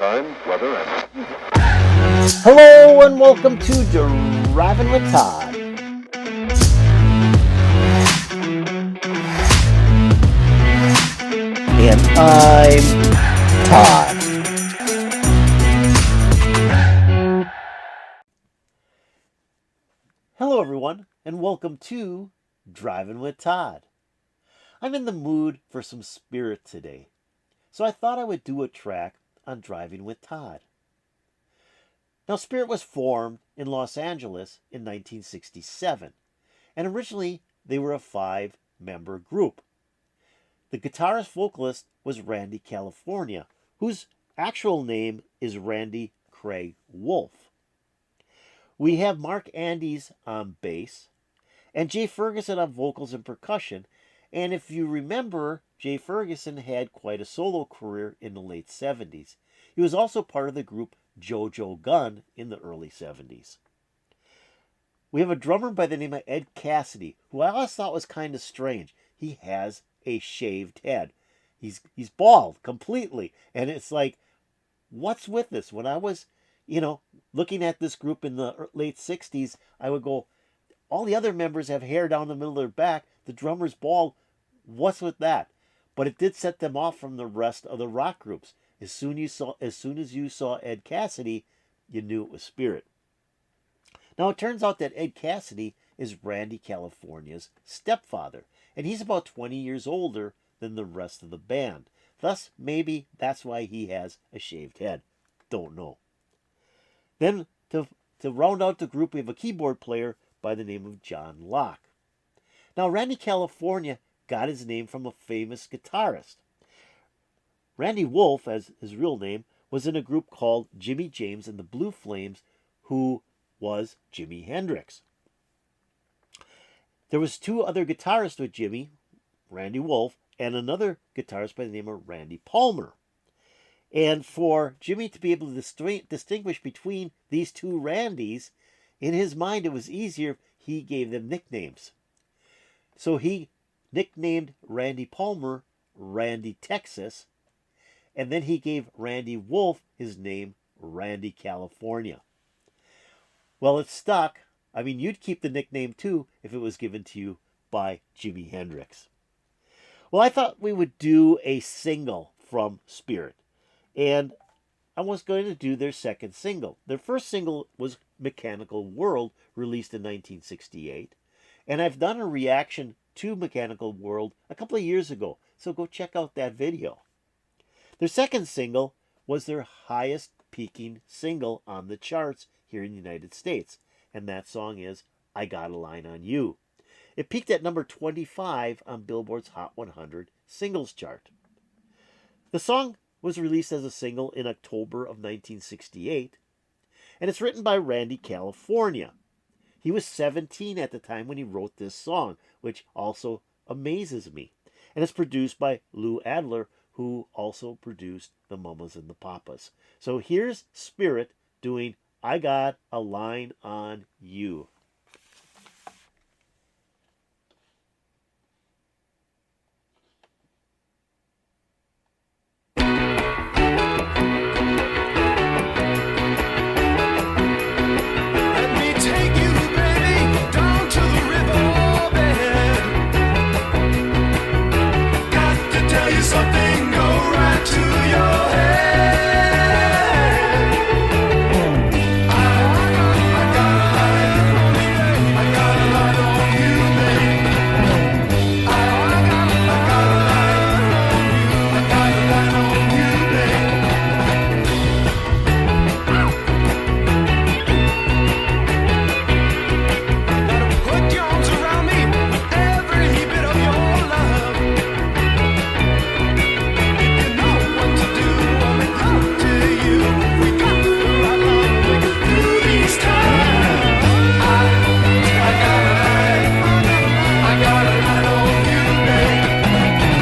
time, weather, and... Hello and welcome to Driving with Todd. And I'm Todd. Hello everyone and welcome to Driving with Todd. I'm in the mood for some Spirit today, so I thought I would do a track on Driving with Todd. Now, Spirit was formed in Los Angeles in 1967, and originally they were a 5-member group. The guitarist vocalist was Randy California, whose actual name is Randy Craig Wolf. We have Mark Andes on bass, and Jay Ferguson on vocals and percussion. And if you remember, Jay Ferguson had quite a solo career in the late 70s. He was also part of the group JoJo Gunn in the early 70s. We have a drummer by the name of Ed Cassidy, who I always thought was kind of strange. He has a shaved head. He's bald completely. And it's like, what's with this? When I was, looking at this group in the late 60s, I would go, all the other members have hair down the middle of their back. The drummer's bald. What's with that? But it did set them off from the rest of the rock groups. As soon as you saw Ed Cassidy, you knew it was Spirit. Now it turns out that Ed Cassidy is Randy California's stepfather, and he's about 20 years older than the rest of the band. Thus, maybe that's why he has a shaved head. Don't know. Then, to round out the group, we have a keyboard player by the name of John Locke. Now, Randy California got his name from a famous guitarist. Randy Wolf, as his real name, was in a group called Jimmy James and the Blue Flames, who was Jimi Hendrix. There was 2 other guitarists with Jimmy, Randy Wolf, and another guitarist by the name of Randy Palmer. And for Jimmy to be able to distinguish between these 2 Randys, in his mind it was easier if he gave them nicknames. So he nicknamed Randy Palmer Randy Texas, and then he gave Randy Wolf his name Randy California. Well, it stuck. I mean, you'd keep the nickname too if it was given to you by Jimi Hendrix. Well, I thought we would do a single from Spirit, and I was going to do their second single. Their first single was Mechanical World, released in 1968, and I've done a reaction to Mechanical World a couple of years ago, so go check out that video. Their second single was their highest peaking single on the charts here in the United States, and that song is I Got a Line on You. It peaked at number 25 on Billboard's Hot 100 singles chart. The song was released as a single in October of 1968, and it's written by Randy California. He was 17 at the time when he wrote this song, which also amazes me. And it's produced by Lou Adler, who also produced the Mamas and the Papas. So here's Spirit doing I Got a Line on You. Something go right to your head. I got a line on you, babe. I got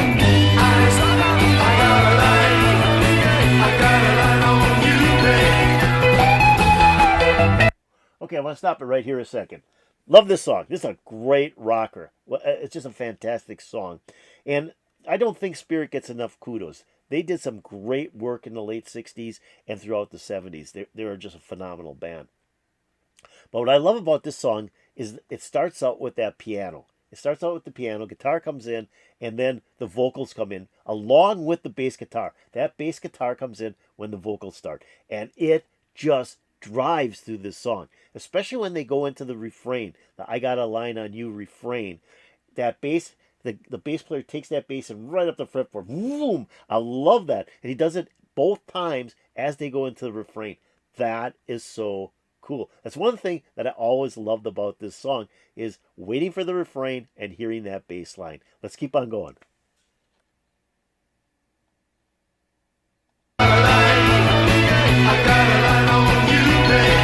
a line on you, babe. I got a line on you. I got a line on you, babe. Gotta put your arms around me with every bit of your love. Okay, I want to stop it right here a second. Love this song. This is a great rocker. It's just a fantastic song. And I don't think Spirit gets enough kudos. They did some great work in the late 60s and throughout the 70s. They were just a phenomenal band. But what I love about this song is it starts out with that piano. It starts out with the piano, guitar comes in, and then the vocals come in along with the bass guitar. That bass guitar comes in when the vocals start. And it just drives through this song, especially when they go into the refrain, the I Got a Line on You refrain. That bass, the bass player takes that bass and right up the fretboard. Boom! I love that. And he does it both times as they go into the refrain. That is so cool. That's one thing that I always loved about this song is waiting for the refrain and hearing that bass line. Let's keep on going. I got a line on you, babe.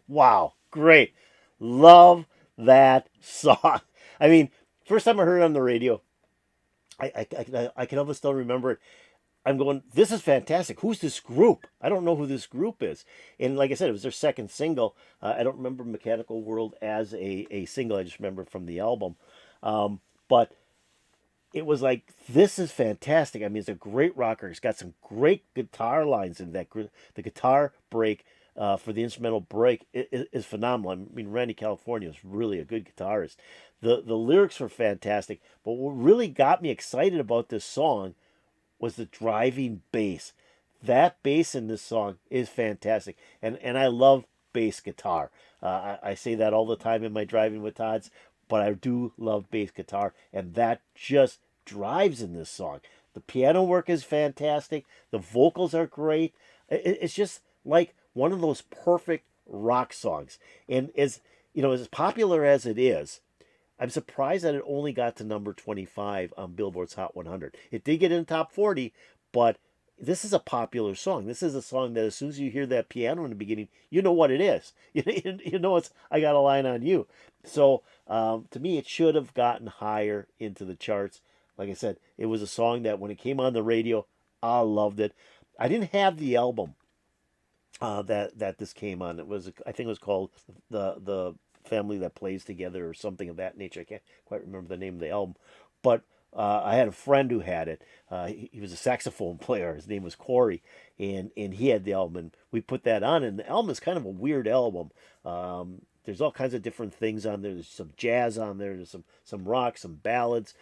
Wow, great. Love that song. I mean, first time I heard it on the radio, I can almost still remember it. I'm going, this is fantastic. Who's this group? I don't know who this group is. And like I said, it was their second single. I don't remember Mechanical World as a single. I just remember from the album. But it was like, this is fantastic. I mean, it's a great rocker. It's got some great guitar lines in that. The guitar break for the instrumental break is phenomenal. I mean, Randy California is really a good guitarist. The lyrics were fantastic. But what really got me excited about this song was the driving bass. That bass in this song is fantastic. And I love bass guitar. I say that all the time in my Driving with Todd's, but I do love bass guitar. And that just drives in this song. The piano work is fantastic. The vocals are great. It's just like one of those perfect rock songs. And as as popular as it is, I'm surprised that it only got to number 25 on Billboard's Hot 100. It did get in the top 40, but this is a popular song. This is a song that as soon as you hear that piano in the beginning, you know what it is. You know it's I Got a Line on You. So to me, it should have gotten higher into the charts. Like I said, it was a song that when it came on the radio, I loved it. I didn't have the album that this came on. I think it was called the Family That Plays Together or something of that nature. I can't quite remember the name of the album, but I had a friend who had it. He was a saxophone player. His name was Corey, and he had the album, and we put that on. And the album is kind of a weird album. There's all kinds of different things on there. There's some jazz on there. There's some rock, some ballads.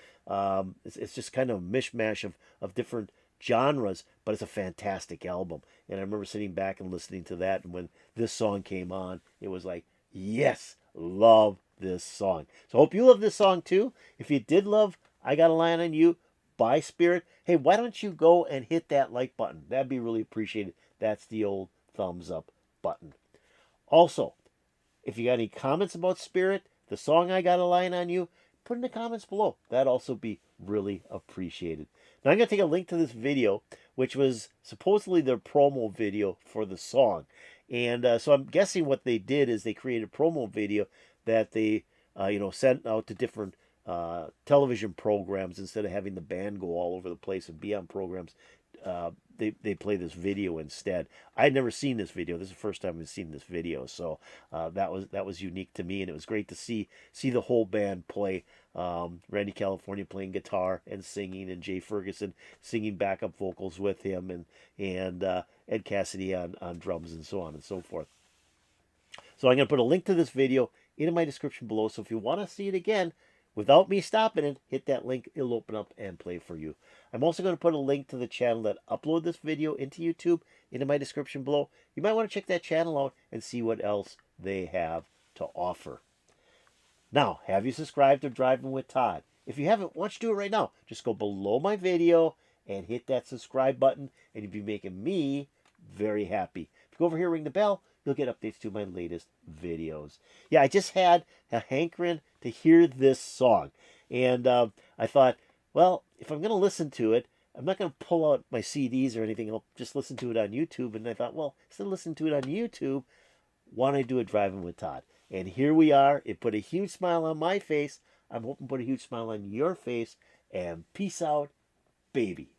It's just kind of a mishmash of different genres, but it's a fantastic album. And I remember sitting back and listening to that, and when this song came on, it was like, yes, love this song. So I hope you love this song too. If you did love I Got a Line on You by Spirit, hey, why don't you go and hit that like button? That'd be really appreciated. That's the old thumbs up button. Also, if you got any comments about Spirit, the song I Got a Line on You, put in the comments below. That'd also be really appreciated. Now I'm going to take a link to this video, which was supposedly their promo video for the song. And so I'm guessing what they did is they created a promo video that they sent out to different television programs instead of having the band go all over the place and be on programs. They play this video instead. I had never seen this video. This is the first time I've seen this video, so that was unique to me, and it was great to see the whole band play. Randy California playing guitar and singing, and Jay Ferguson singing backup vocals with him, and Ed Cassidy on drums, and so on and so forth. So I'm going to put a link to this video in my description below. So if you want to see it again, without me stopping it, hit that link. It'll open up and play for you. I'm also going to put a link to the channel that upload this video into YouTube into my description below. You might want to check that channel out and see what else they have to offer. Now, have you subscribed to Driving with Todd? If you haven't, why don't you do it right now? Just go below my video and hit that subscribe button, and you'll be making me very happy. If you go over here, ring the bell, you'll get updates to my latest videos. Yeah, I just had a hankering to hear this song. And I thought, well, if I'm going to listen to it, I'm not going to pull out my CDs or anything. I'll just listen to it on YouTube. And I thought, well, instead of listening to it on YouTube, why don't I do it Driving with Todd? And here we are. It put a huge smile on my face. I'm hoping to put a huge smile on your face. And peace out, baby.